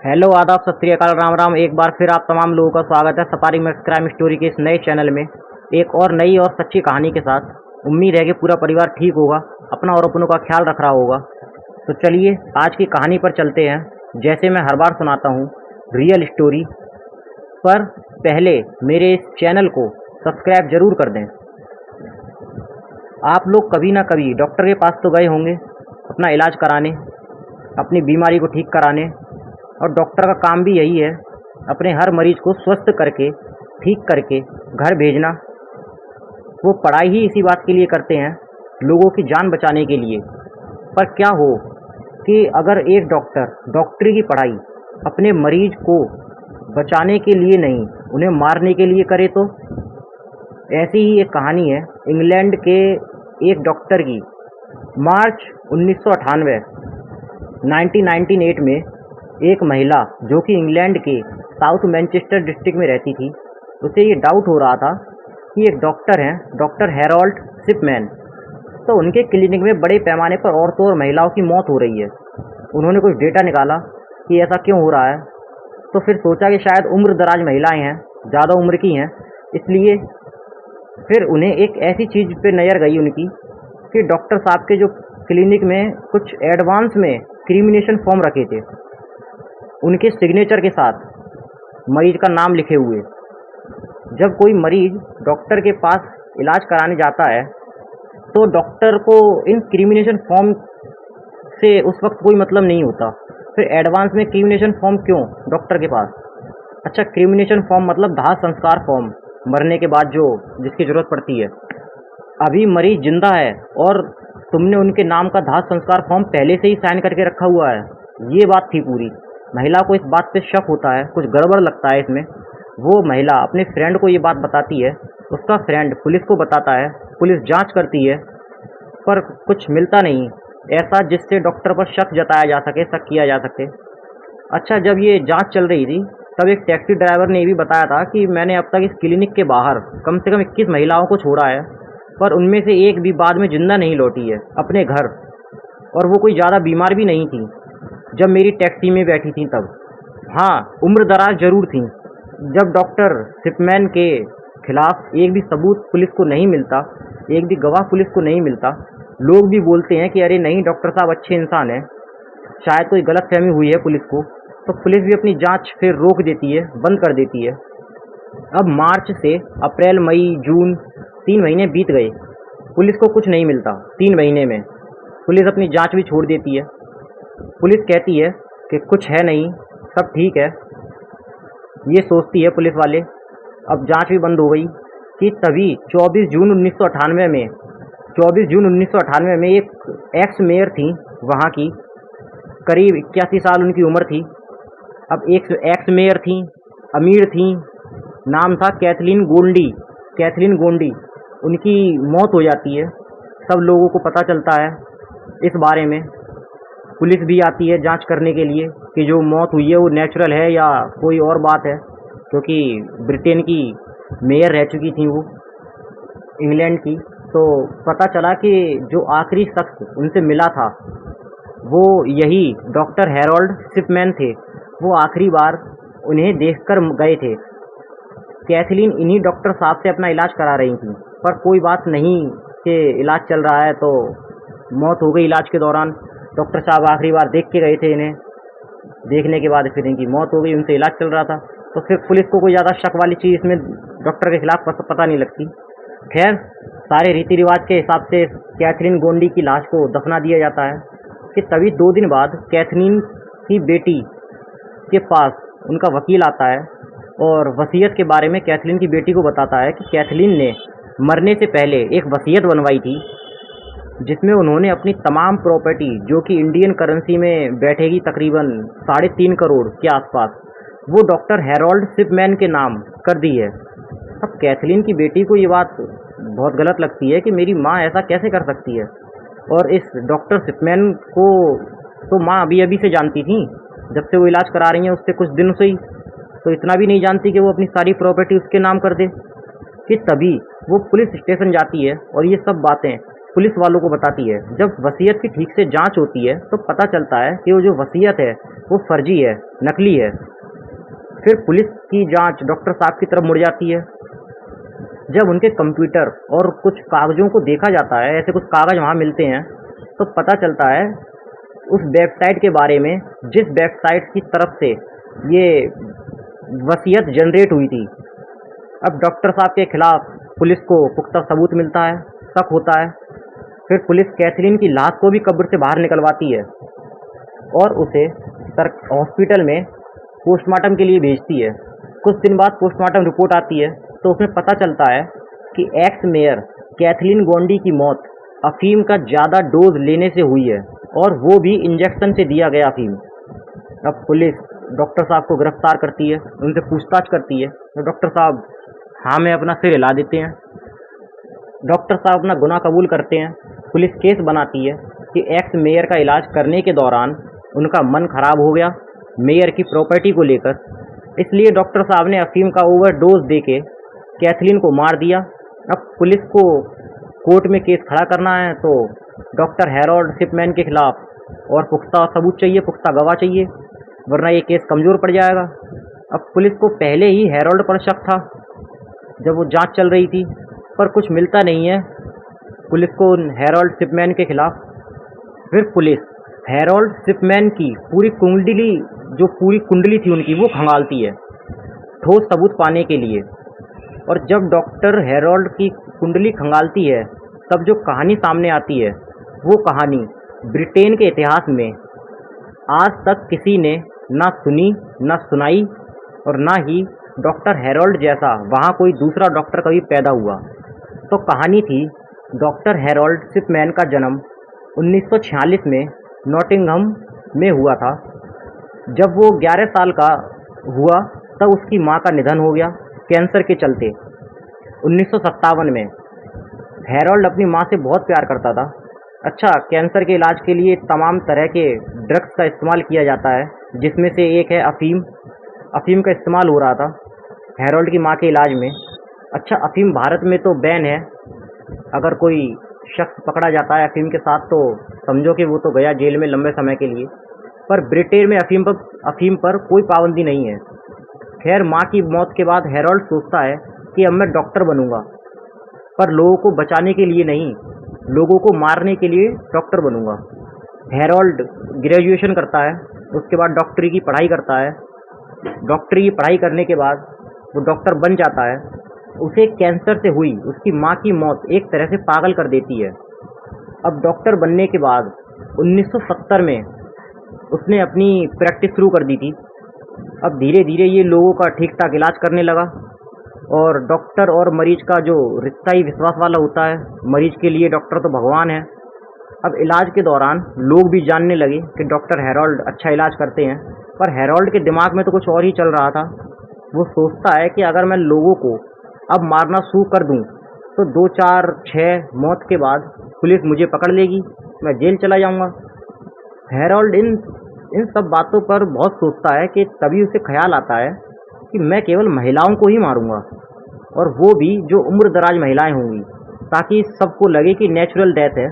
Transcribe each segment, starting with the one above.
Hello, आदाब, सत श्री अकाल, राम राम। एक बार फिर आप तमाम लोगों का स्वागत है सफारी मिर्च क्राइम स्टोरी के इस नए चैनल में, एक और नई और सच्ची कहानी के साथ। उम्मीद है कि पूरा परिवार ठीक होगा, अपना और अपनों का ख्याल रख रहा होगा। तो चलिए आज की कहानी पर चलते हैं। जैसे मैं हर बार सुनाता हूँ रियल स्टोरी, पर पहले मेरे इस चैनल को सब्सक्राइब जरूर कर दें। आप लोग कभी ना कभी डॉक्टर के पास तो गए होंगे अपना इलाज कराने, अपनी बीमारी को ठीक कराने, और डॉक्टर का काम भी यही है, अपने हर मरीज को स्वस्थ करके ठीक करके घर भेजना। वो पढ़ाई ही इसी बात के लिए करते हैं, लोगों की जान बचाने के लिए। पर क्या हो कि अगर एक डॉक्टर डॉक्टरी की पढ़ाई अपने मरीज को बचाने के लिए नहीं, उन्हें मारने के लिए करे तो? ऐसी ही एक कहानी है इंग्लैंड के एक डॉक्टर की। मार्च 1998 1998 में एक महिला जो कि इंग्लैंड के साउथ मैनचेस्टर डिस्ट्रिक्ट में रहती थी, उसे ये डाउट हो रहा था कि एक डॉक्टर हैं, डॉक्टर हैरोल्ड शिपमैन, तो उनके क्लिनिक में बड़े पैमाने पर औरतों और महिलाओं की मौत हो रही है। उन्होंने कुछ डेटा निकाला कि ऐसा क्यों हो रहा है, तो फिर सोचा कि शायद उम्र दराज महिलाएं हैं, ज़्यादा उम्र की हैं, इसलिए फिर उन्हें एक ऐसी चीज़ पे नज़र गई उनकी कि डॉक्टर साहब के जो क्लिनिक में कुछ एडवांस में क्रिमिनेशन फॉर्म रखे थे, उनके सिग्नेचर के साथ मरीज का नाम लिखे हुए। जब कोई मरीज डॉक्टर के पास इलाज कराने जाता है तो डॉक्टर को इन क्रिमिनेशन फॉर्म से उस वक्त कोई मतलब नहीं होता। फिर एडवांस में क्रिमिनेशन फॉर्म क्यों डॉक्टर के पास? अच्छा, क्रिमिनेशन फॉर्म मतलब दाह संस्कार फॉर्म, मरने के बाद जो जिसकी ज़रूरत पड़ती है। अभी मरीज जिंदा है और तुमने उनके नाम का दाह संस्कार फॉर्म पहले से ही साइन करके रखा हुआ है। ये बात थी पूरी। महिला को इस बात पे शक होता है, कुछ गड़बड़ लगता है इसमें। वो महिला अपने फ्रेंड को ये बात बताती है, उसका फ्रेंड पुलिस को बताता है, पुलिस जांच करती है, पर कुछ मिलता नहीं ऐसा जिससे डॉक्टर पर शक जताया जा सके, शक किया जा सके। अच्छा, जब ये जांच चल रही थी तब एक टैक्सी ड्राइवर ने ये भी बताया था कि मैंने अब तक इस क्लिनिक के बाहर कम से कम 21 महिलाओं को छोड़ा है, पर उनमें से एक भी बाद में जिंदा नहीं लौटी है अपने घर, और वो कोई ज़्यादा बीमार भी नहीं थी जब मेरी टैक्सी में बैठी थी तब। हाँ, उम्र दराज जरूर थी। जब डॉक्टर शिपमैन के खिलाफ एक भी सबूत पुलिस को नहीं मिलता, एक भी गवाह पुलिस को नहीं मिलता, लोग भी बोलते हैं कि अरे नहीं, डॉक्टर साहब अच्छे इंसान हैं, शायद कोई गलतफहमी हुई है पुलिस को, तो पुलिस भी अपनी जांच फिर रोक देती है, बंद कर देती है। अब मार्च से अप्रैल, मई, जून 3 महीने बीत गए, पुलिस को कुछ नहीं मिलता। 3 महीने में पुलिस अपनी जांच भी छोड़ देती है। पुलिस कहती है कि कुछ है नहीं, सब ठीक है, ये सोचती है पुलिस वाले। अब जांच भी बंद हो गई कि तभी 24 जून 1998 में 24 जून 1998 में एक एक्स मेयर थी वहाँ की, करीब 81 साल उनकी उम्र थी। अब एक एक्स मेयर थी, अमीर थी, नाम था कैथलीन गोंडी। कैथलीन गोंडी, उनकी मौत हो जाती है। सब लोगों को पता चलता है इस बारे में। पुलिस भी आती है जांच करने के लिए कि जो मौत हुई है वो नेचुरल है या कोई और बात है, क्योंकि ब्रिटेन की मेयर रह चुकी थी वो, इंग्लैंड की। तो पता चला कि जो आखिरी शख्स उनसे मिला था वो यही डॉक्टर हैरोल्ड शिपमैन थे। वो आखिरी बार उन्हें देखकर गए थे। कैथलीन इन्हीं डॉक्टर साहब से अपना इलाज करा रही थी, पर कोई बात नहीं कि इलाज चल रहा है तो मौत हो गई इलाज के दौरान। डॉक्टर साहब आखिरी बार देख के गए थे इन्हें, देखने के बाद फिर इनकी मौत हो गई, उनसे इलाज चल रहा था। तो फिर पुलिस को कोई ज़्यादा शक वाली चीज़ इसमें डॉक्टर के खिलाफ पता नहीं लगती। खैर, सारे रीति रिवाज के हिसाब से कैथलीन गोंडी की लाश को दफना दिया जाता है कि तभी 2 दिन बाद कैथलीन की बेटी के पास उनका वकील आता है और वसीयत के बारे में कैथलीन की बेटी को बताता है कि कैथलीन ने मरने से पहले एक वसीयत बनवाई थी जिसमें उन्होंने अपनी तमाम प्रॉपर्टी, जो कि इंडियन करेंसी में बैठेगी तकरीबन 3.5 करोड़ के आसपास, वो डॉक्टर हैरोल्ड शिपमैन के नाम कर दी है। अब कैथलीन की बेटी को ये बात बहुत गलत लगती है कि मेरी माँ ऐसा कैसे कर सकती है, और इस डॉक्टर शिपमैन को तो माँ अभी अभी से जानती थी, जब से वो इलाज करा रही हैं उससे कुछ दिन से ही, तो इतना भी नहीं जानती कि वो अपनी सारी प्रॉपर्टी उसके नाम कर दे। कि तभी वो पुलिस स्टेशन जाती है और ये सब बातें पुलिस वालों को बताती है। जब वसीयत की ठीक से जांच होती है तो पता चलता है कि वो जो वसीयत है वो फर्जी है, नकली है। फिर पुलिस की जांच डॉक्टर साहब की तरफ मुड़ जाती है। जब उनके कंप्यूटर और कुछ कागज़ों को देखा जाता है, ऐसे कुछ कागज़ वहाँ मिलते हैं, तो पता चलता है उस वेबसाइट के बारे में जिस वेबसाइट की तरफ से ये वसीयत जनरेट हुई थी। अब डॉक्टर साहब के खिलाफ पुलिस को पुख्ता सबूत मिलता है, शक होता है। फिर पुलिस कैथरीन की लाश को भी कब्र से बाहर निकलवाती है और उसे हॉस्पिटल में पोस्टमार्टम के लिए भेजती है। कुछ दिन बाद पोस्टमार्टम रिपोर्ट आती है तो उसमें पता चलता है कि एक्स मेयर कैथलीन गोंडी की मौत अफीम का ज़्यादा डोज लेने से हुई है और वो भी इंजेक्शन से दिया गया अफीम। अब पुलिस डॉक्टर साहब को गिरफ्तार करती है, उनसे पूछताछ करती है तो डॉक्टर साहब हाँ में अपना सिर हिला देते हैं। डॉक्टर साहब अपना गुनाह कबूल करते हैं। पुलिस केस बनाती है कि एक्स मेयर का इलाज करने के दौरान उनका मन खराब हो गया मेयर की प्रॉपर्टी को लेकर, इसलिए डॉक्टर साहब ने अफीम का ओवरडोज देके कैथलीन को मार दिया। अब पुलिस को कोर्ट में केस खड़ा करना है तो डॉक्टर हैरोल्ड शिपमैन के खिलाफ और पुख्ता सबूत चाहिए, पुख्ता गवाह चाहिए, वरना ये केस कमज़ोर पड़ जाएगा। अब पुलिस को पहले ही हैरोल्ड पर शक था जब वो जांच चल रही थी, पर कुछ मिलता नहीं है पुलिस को हैरोल्ड शिपमैन के खिलाफ। फिर पुलिस हैरोल्ड शिपमैन की पूरी कुंडली थी उनकी, वो खंगालती है ठोस सबूत पाने के लिए। और जब डॉक्टर हैरोल्ड की कुंडली खंगालती है तब जो कहानी सामने आती है वो कहानी ब्रिटेन के इतिहास में आज तक किसी ने ना सुनी, ना सुनाई और ना ही डॉक्टर हैरोल्ड जैसा वहाँ कोई दूसरा डॉक्टर कभी पैदा हुआ। तो कहानी थी डॉक्टर हैरोल्ड शिपमैन का जन्म 1946 में नॉटिंघम में हुआ था। जब वो 11 साल का हुआ तब उसकी माँ का निधन हो गया कैंसर के चलते। 1957 में हैरोल्ड अपनी माँ से बहुत प्यार करता था। अच्छा, कैंसर के इलाज के लिए तमाम तरह के ड्रग्स का इस्तेमाल किया जाता है, जिसमें से एक है अफीम। अफीम का इस्तेमाल हो रहा था हैरोल्ड की माँ के इलाज में। अच्छा, अफीम भारत में तो बैन है, अगर कोई शख्स पकड़ा जाता है अफीम के साथ तो समझो कि वो तो गया जेल में लंबे समय के लिए। पर ब्रिटेन में अफीम पर कोई पाबंदी नहीं है। खैर, माँ की मौत के बाद हैरोल्ड सोचता है कि अब मैं डॉक्टर बनूंगा, पर लोगों को बचाने के लिए नहीं, लोगों को मारने के लिए डॉक्टर बनूंगा। हैरोल्ड ग्रेजुएशन करता है, उसके बाद डॉक्टरी की पढ़ाई करता है। डॉक्टरी की पढ़ाई करने के बाद वो डॉक्टर बन जाता है। उसे कैंसर से हुई उसकी माँ की मौत एक तरह से पागल कर देती है। अब डॉक्टर बनने के बाद 1970 में उसने अपनी प्रैक्टिस शुरू कर दी थी। अब धीरे धीरे ये लोगों का ठीक ठाक इलाज करने लगा और डॉक्टर और मरीज का जो रिश्ता ही विश्वास वाला होता है, मरीज के लिए डॉक्टर तो भगवान है। अब इलाज के दौरान लोग भी जानने लगे कि डॉक्टर हैरोल्ड अच्छा इलाज करते हैं, पर हैरोल्ड के दिमाग में तो कुछ और ही चल रहा था। वो सोचता है कि अगर मैं लोगों को अब मारना शुरू कर दूं तो 2, 4, 6 मौत के बाद पुलिस मुझे पकड़ लेगी, मैं जेल चला जाऊंगा। हैरोल्ड इन सब बातों पर बहुत सोचता है कि तभी उसे ख्याल आता है कि मैं केवल महिलाओं को ही मारूंगा, और वो भी जो उम्र दराज महिलाएं होंगी, ताकि सबको लगे कि नेचुरल डेथ है।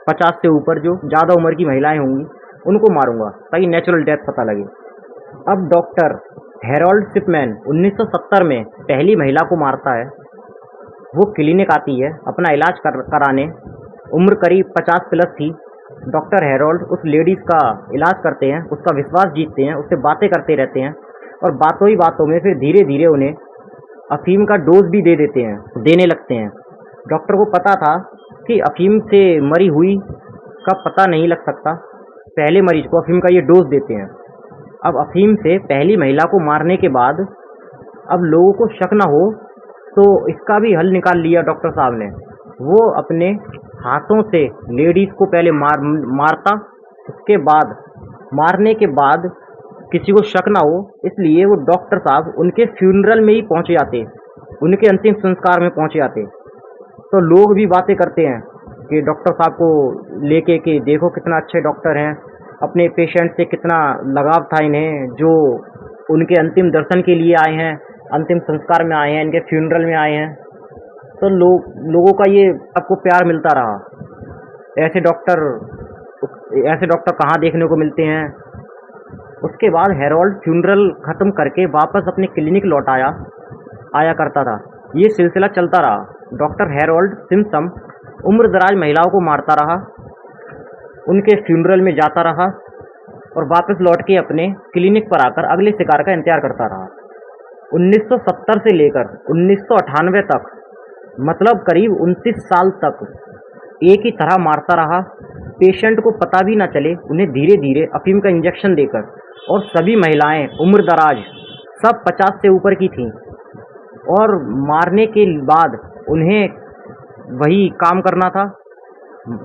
50 से ऊपर जो ज़्यादा उम्र की महिलाएं होंगी उनको मारूंगा ताकि नेचुरल डेथ पता लगे। अब डॉक्टर हैरोल्ड शिपमैन 1970 में पहली महिला को मारता है। वो क्लिनिक आती है अपना इलाज कराने, उम्र करीब 50 प्लस थी। डॉक्टर हैरोल्ड उस लेडीज़ का इलाज करते हैं, उसका विश्वास जीतते हैं, उससे बातें करते रहते हैं और बातों ही बातों में फिर धीरे धीरे उन्हें अफीम का डोज भी देने लगते हैं। डॉक्टर को पता था कि अफीम से मरी हुई का पता नहीं लग सकता, पहले मरीज को अफीम का ये डोज देते हैं। अब अफीम से पहली महिला को मारने के बाद अब लोगों को शक ना हो तो इसका भी हल निकाल लिया डॉक्टर साहब ने। वो अपने हाथों से लेडीज़ को पहले मारता, उसके बाद मारने के बाद किसी को शक ना हो इसलिए वो डॉक्टर साहब उनके फ्यूनरल में ही पहुंच जाते, उनके अंतिम संस्कार में पहुंच जाते। तो लोग भी बातें करते हैं कि डॉक्टर साहब को लेके कि देखो कितना अच्छे डॉक्टर हैं, अपने पेशेंट से कितना लगाव था इन्हें, जो उनके अंतिम दर्शन के लिए आए हैं, अंतिम संस्कार में आए हैं, इनके फ्यूनरल में आए हैं। तो लोगों का ये आपको प्यार मिलता रहा। ऐसे डॉक्टर कहाँ देखने को मिलते हैं। उसके बाद हेरोल्ड फ्यूनरल ख़त्म करके वापस अपने क्लिनिक लौट आया करता था। ये सिलसिला चलता रहा। डॉक्टर हेरोल्ड सिम्पसन उम्रदराज महिलाओं को मारता रहा, उनके फ्यूनरल में जाता रहा और वापस लौट के अपने क्लिनिक पर आकर अगले शिकार का इंतजार करता रहा। 1970 से लेकर 1998 तक, मतलब करीब 29 साल तक एक ही तरह मारता रहा। पेशेंट को पता भी ना चले, उन्हें धीरे धीरे अफीम का इंजेक्शन देकर। और सभी महिलाएं उम्रदराज, सब 50 से ऊपर की थीं। और मारने के बाद उन्हें वही काम करना था,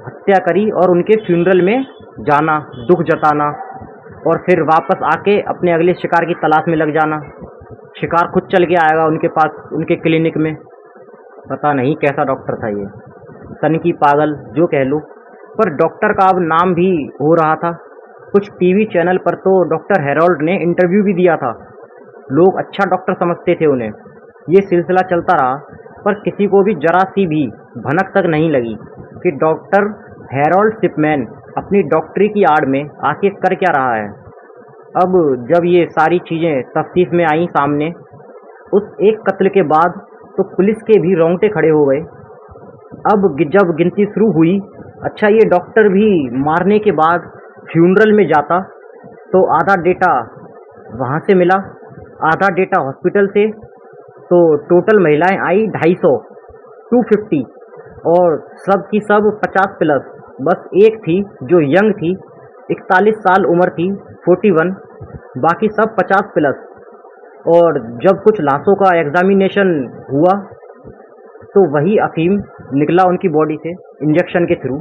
हत्या करी और उनके फ्यूनरल में जाना, दुख जताना और फिर वापस आके अपने अगले शिकार की तलाश में लग जाना। शिकार खुद चल के आएगा उनके पास, उनके क्लिनिक में। पता नहीं कैसा डॉक्टर था ये, तन की पागल जो कह लो। पर डॉक्टर का अब नाम भी हो रहा था। कुछ टीवी चैनल पर तो डॉक्टर हेरोल्ड ने इंटरव्यू भी दिया था। लोग अच्छा डॉक्टर समझते थे उन्हें। ये सिलसिला चलता रहा, पर किसी को भी जरा सी भी भनक तक नहीं लगी कि डॉक्टर हेरोल्ड शिपमैन अपनी डॉक्टरी की आड़ में आके कर क्या रहा है। अब जब ये सारी चीज़ें तफ्तीश में आई सामने, उस एक कत्ल के बाद, तो पुलिस के भी रोंगटे खड़े हो गए। अब जब गिनती शुरू हुई, अच्छा ये डॉक्टर भी मारने के बाद फ्यूनरल में जाता, तो आधा डेटा वहाँ से मिला, आधा डेटा हॉस्पिटल से। तो टोटल महिलाएं आई 250 और सब की सब 50+। बस एक थी जो यंग थी, 41 साल उम्र थी, 41। बाकी सब 50+। और जब कुछ लाशों का एग्जामिनेशन हुआ तो वही अफीम निकला उनकी बॉडी से इंजेक्शन के थ्रू।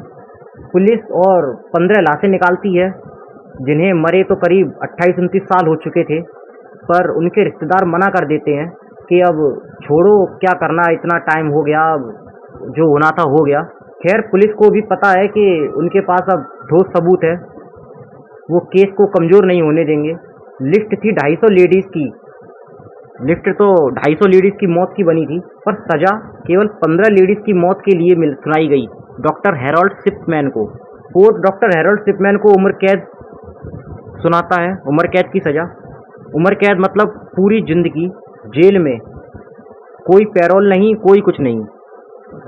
पुलिस और 15 लाशें निकालती है, जिन्हें मरे तो करीब 28-29 साल हो चुके थे। पर उनके रिश्तेदार मना कर देते हैं कि अब छोड़ो, क्या करना, इतना टाइम हो गया, अब जो होना था हो गया। खैर पुलिस को भी पता है कि उनके पास अब ठोस सबूत है, वो केस को कमज़ोर नहीं होने देंगे। लिस्ट थी 250 लेडीज़ की, लिस्ट तो 250 लेडीज़ की मौत की बनी थी, पर सज़ा केवल 15 लेडीज़ की मौत के लिए सुनाई गई डॉक्टर हेरोल्ड शिपमैन को। कोर्ट डॉक्टर हेरोल्ड शिपमैन को उम्र कैद सुनाता है, उम्र कैद की सज़ा। उम्र कैद मतलब पूरी ज़िंदगी जेल में, कोई पैरोल नहीं, कोई कुछ नहीं।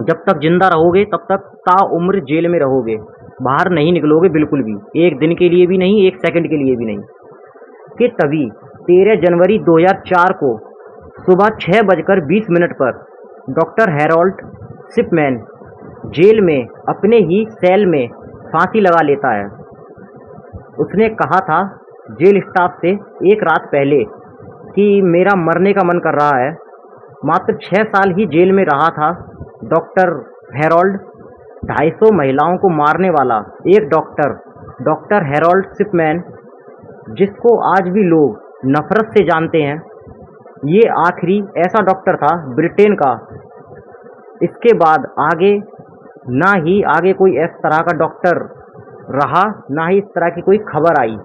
जब तक जिंदा रहोगे तब तक ताउम्र जेल में रहोगे, बाहर नहीं निकलोगे बिल्कुल भी, एक दिन के लिए भी नहीं, एक सेकंड के लिए भी नहीं। कि तभी 13 जनवरी 2004 को सुबह 6:20 पर डॉक्टर हेरोल्ड शिपमैन जेल में अपने ही सेल में फांसी लगा लेता है। उसने कहा था जेल स्टाफ से एक रात पहले कि मेरा मरने का मन कर रहा है। मात्र 6 साल ही जेल में रहा था डॉक्टर हेरोल्ड। 250 महिलाओं को मारने वाला एक डॉक्टर हेरोल्ड शिपमैन, जिसको आज भी लोग नफरत से जानते हैं। ये आखिरी ऐसा डॉक्टर था ब्रिटेन का। इसके बाद आगे ना ही आगे कोई इस तरह का डॉक्टर रहा, ना ही इस तरह की कोई खबर आई।